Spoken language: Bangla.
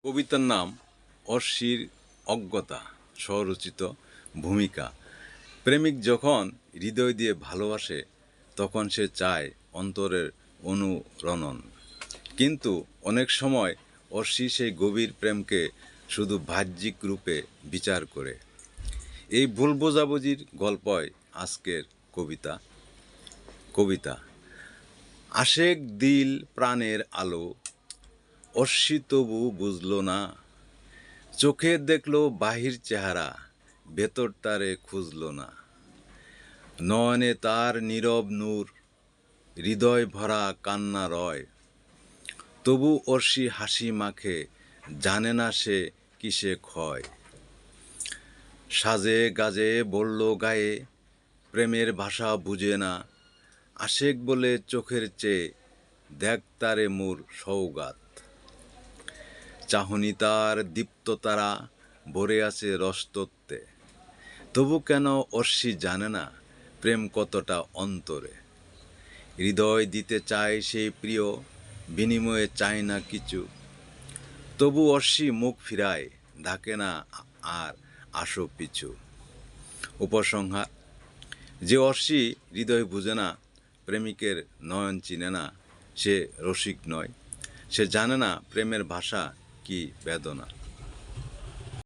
কবিতার নাম অর্ষির অজ্ঞতা, স্বরচিত। ভূমিকা: প্রেমিক যখন হৃদয় দিয়ে ভালোবাসে তখন সে চায় অন্তরের অনুরণন, কিন্তু অনেক সময় অর্ষি সেই গভীর প্রেমকে শুধু বাহ্যিক রূপে বিচার করে। এই ভুল বোঝাবুঝির গল্পই আজকের কবিতা। কবিতা: আশেক দিল প্রাণের আলো, অর্ষি তবু বুঝল না। চোখে দেখলো বাহির চেহারা, ভেতর তারে খুঁজল না। নয়নে তার নীরব নূর, হৃদয় ভরা কান্না রয়। তবু অর্ষি হাসি মাখে, জানে না সে কিসে ক্ষয়। সাজে গাজে বলল গায়ে, প্রেমের ভাষা বুঝে না। আশেক বলে চোখের চেয়ে, দেখ তারে মোর সওগাত। চাহনি তার দীপ্ত তারা, ভরে আছে রসতত্ত্বে। তবু কেন অর্ষি জানে না প্রেম কতটা অন্তরে। হৃদয় দিতে চায় সেই প্রিয়, বিনিময়ে চায় না কিছু। তবু অর্ষি মুখ ফিরায়, ডাকে না আর আসো পিছু। উপসংহার: যে অর্ষি হৃদয় বুঝে না, প্রেমিকের নয়ন চিনে না, সে রসিক নয়। সে জানে না প্রেমের ভাষা কি বেদনা।